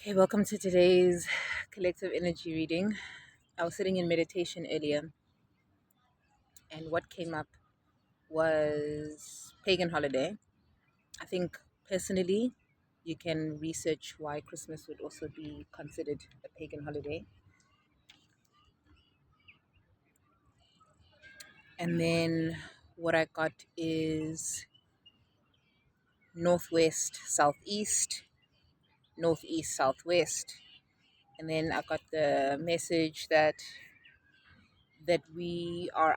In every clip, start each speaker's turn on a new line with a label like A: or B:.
A: Okay, welcome to today's collective energy reading. I was sitting in meditation earlier, and what came up was pagan holiday. I think personally, you can research why Christmas would also be considered a pagan holiday. And then what I got is northwest, southeast, northeast, southwest. And then I got the message that we are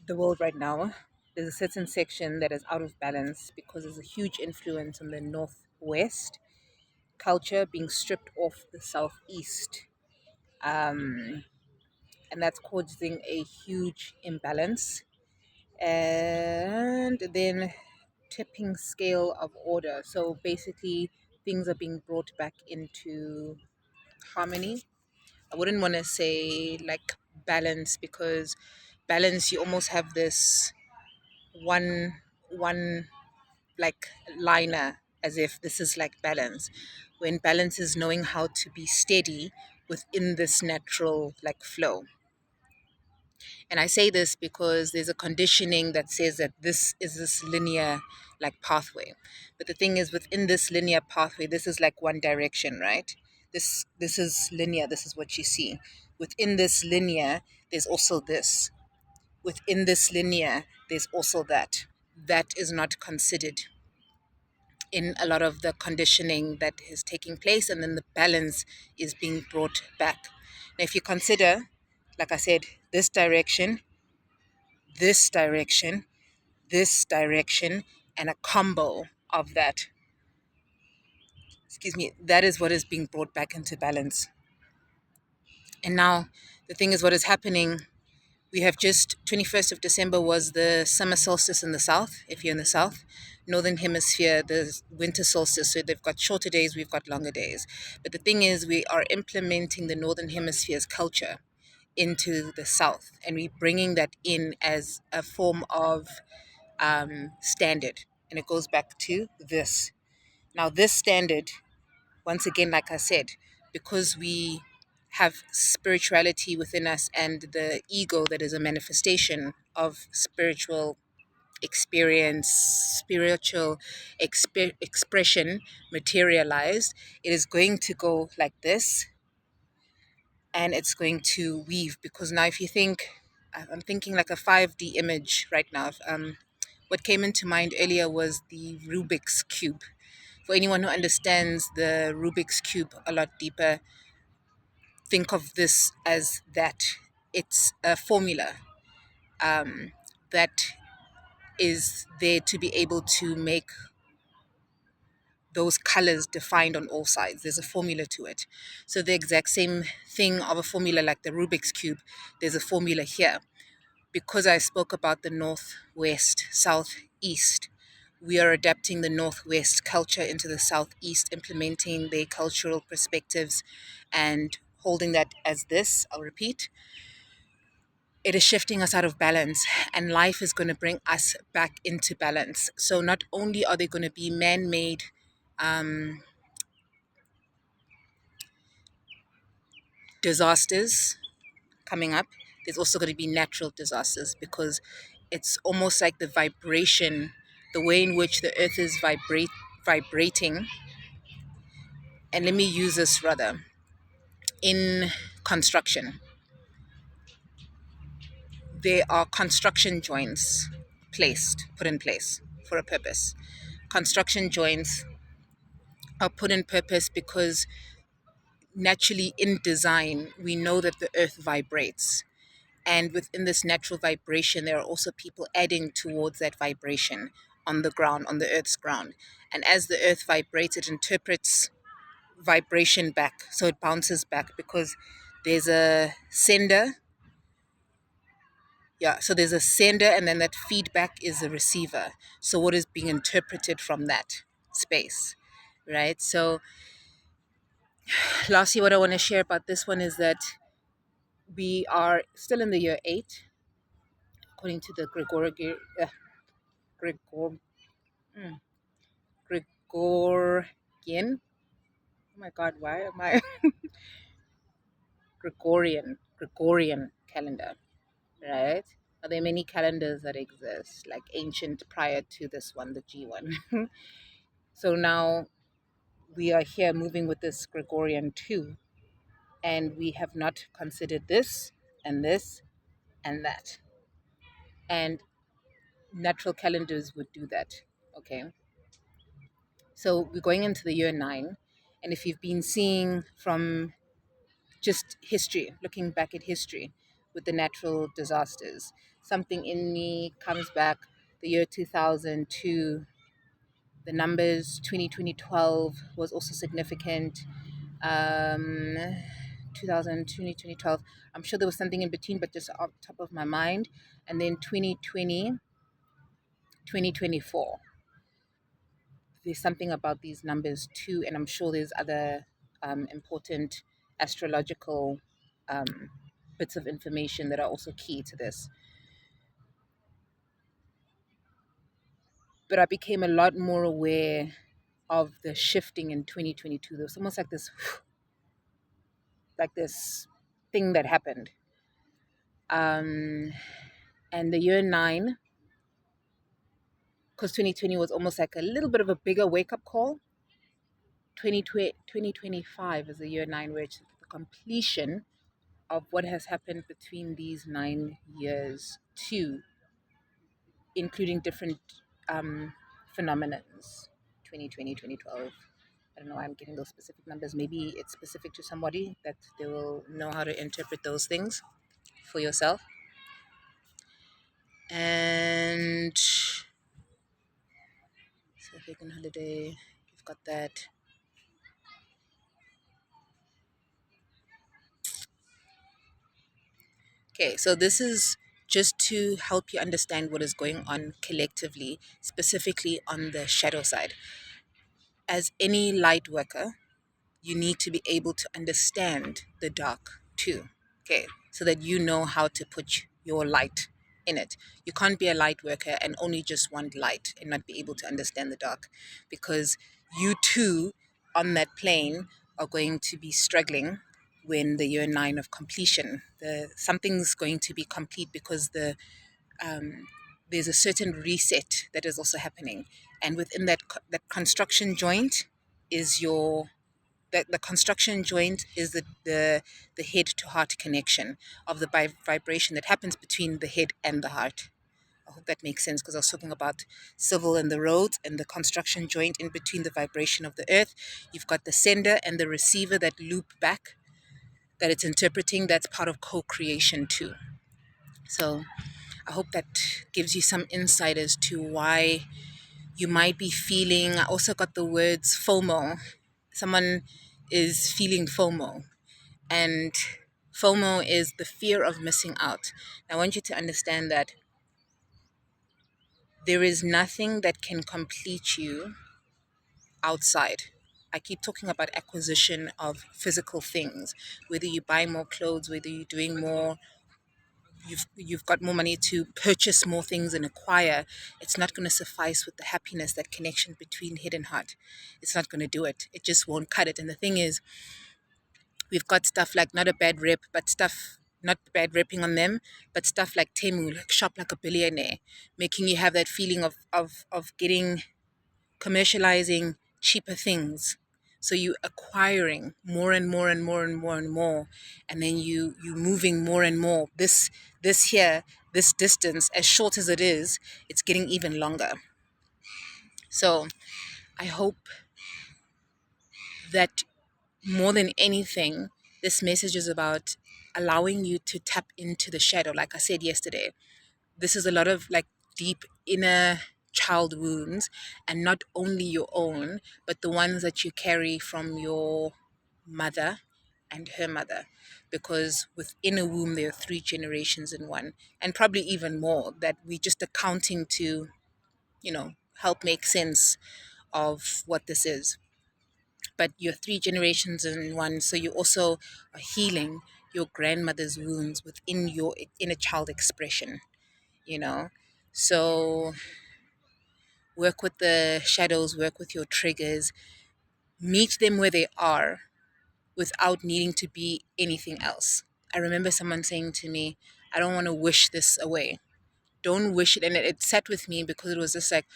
A: the world right now, there's a certain section that is out of balance because there's a huge influence on the northwest culture being stripped off the southeast. Um, and that's causing a huge imbalance. And then tipping scale of order. So basically, things are being brought back into harmony. I wouldn't want to say like balance because balance, you almost have this one like liner as if this is like balance, when balance is knowing how to be steady within this natural like flow. And I say this because there's a conditioning that says that this is this linear like pathway, but the thing is, within this linear pathway, this is like one direction, right? This is linear, this is what you see. Within this linear, there's also this. Within this linear, there's also that. That is not considered in a lot of the conditioning that is taking place, and then the balance is being brought back. Now, if you consider, like I said, this direction, this direction, this direction, and a combo of that, excuse me, that is what is being brought back into balance. And now, the thing is, what is happening, we have just 21st of December was the summer solstice in the south, if you're in the south. Northern hemisphere, the winter solstice, so they've got shorter days, we've got longer days. But the thing is, we are implementing the northern hemisphere's culture into the south, and we're bringing that in as a form of standard. And it goes back to this. Now, this standard, once again, like I said, because we have spirituality within us and the ego that is a manifestation of spiritual experience, spiritual expression materialized, it is going to go like this, and it's going to weave. Because now, if you think, I'm thinking like a 5D image right now. What came into mind earlier was the Rubik's Cube. For anyone who understands the Rubik's Cube a lot deeper, think of this as that it's a formula that is there to be able to make those colors defined on all sides. There's a formula to it. So the exact same thing of a formula like the Rubik's Cube, there's a formula here. Because I spoke about the northwest, southeast, we are adapting the northwest culture into the southeast, implementing their cultural perspectives and holding that as this. I'll repeat, it is shifting us out of balance, and life is going to bring us back into balance. So not only are there going to be man-made disasters coming up, there's also going to be natural disasters, because it's almost like the vibration, the way in which the earth is vibrating. And let me use this rather in construction. There are construction joints put in place for a purpose. Construction joints are put in purpose because naturally in design, we know that the earth vibrates. And within this natural vibration, there are also people adding towards that vibration on the ground, on the earth's ground. And as the earth vibrates, it interprets vibration back. So it bounces back because there's a sender. Yeah, so there's a sender, and then that feedback is a receiver. So what is being interpreted from that space, right? So lastly, what I want to share about this one is that we are still in the year 8, according to the Gregor, Gregorian. Oh my God, why am I Gregorian calendar, right? Are there many calendars that exist, like ancient prior to this one, the G one? So now we are here moving with this Gregorian too, and we have not considered this and that. And natural calendars would do that. Okay. So we're going into the year nine. And if you've been seeing from just history, looking back at history with the natural disasters, something in me comes back the year 2000 to the numbers 2012 was also significant. Um, 2012. I'm sure there was something in between, but just off the top of my mind. And then 2020, 2024. There's something about these numbers too, and I'm sure there's other important astrological um, bits of information that are also key to this. But I became a lot more aware of the shifting in 2022. There was almost like this thing that happened. Um, and the year nine, because 2020 was almost like a little bit of a bigger wake up call. 2025 is the year nine, where it's the completion of what has happened between these 9 years too, including different phenomenons. 2020, 2012. I don't know why I'm getting those specific numbers. Maybe it's specific to somebody that they will know how to interpret those things for yourself. And South African holiday, you've got that. Okay, so this is just to help you understand what is going on collectively, specifically on the shadow side. As any light worker, you need to be able to understand the dark too. Okay, so that you know how to put your light in it. You can't be a light worker and only just want light and not be able to understand the dark, because you too, on that plane, are going to be struggling when the year nine of completion. Something's going to be complete because um, there's a certain reset that is also happening, and within that construction joint is your the construction joint is the head to heart connection of the vibration that happens between the head and the heart. I hope that makes sense, because I was talking about civil and the roads, and the construction joint in between the vibration of the earth. You've got the sender and the receiver that loop back, that it's interpreting. That's part of co-creation too. So I hope that gives you some insight as to why you might be feeling. I also got the words FOMO. Someone is feeling FOMO. And FOMO is the fear of missing out. I want you to understand that there is nothing that can complete you outside. I keep talking about acquisition of physical things, whether you buy more clothes, whether you're doing more, you've got more money to purchase more things and acquire. It's not going to suffice with the happiness, that connection between head and heart. It's not going to do it. It just won't cut it. And the thing is, we've got stuff like, not a bad rep, but stuff, not bad repping on them, but stuff like Temu, like shop like a billionaire, making you have that feeling of getting, commercializing cheaper things. So you acquiring more and more and more and more and more, and then you moving more and more. This here, this distance, as short as it is, it's getting even longer. So I hope that more than anything, this message is about allowing you to tap into the shadow. Like I said yesterday, this is a lot of like deep inner child wounds, and not only your own, but the ones that you carry from your mother and her mother. Because within a womb, there are three generations in one, and probably even more, that we just accounting to, help make sense of what this is. But you're three generations in one, so you also are healing your grandmother's wounds within your inner child expression, you know. So work with the shadows, work with your triggers, Meet them where they are without needing to be anything else. I remember someone saying to me, I don't want to wish this away. Don't wish it. And it sat with me because it was just like,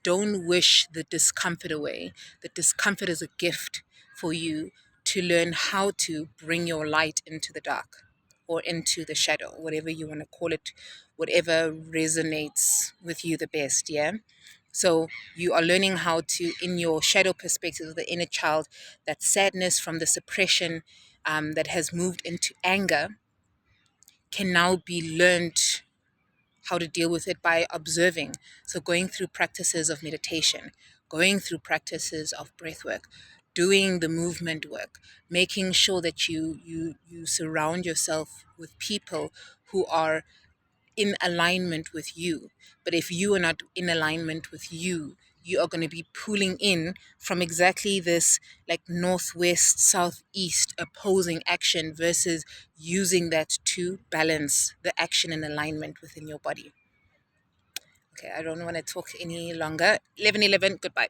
A: don't wish the discomfort away. The discomfort is a gift for you to learn how to bring your light into the dark or into the shadow, whatever you want to call it, whatever resonates with you the best. Yeah. So you are learning how to, in your shadow perspective of the inner child, that sadness from the suppression that has moved into anger can now be learned how to deal with it by observing. So going through practices of meditation, going through practices of breath work, doing the movement work, making sure that you surround yourself with people who are in alignment with you. But if you are not in alignment with you, you are going to be pulling in from exactly this like northwest, southeast opposing action versus using that to balance the action and alignment within your body. Okay, I don't want to talk any longer. 11:11, goodbye.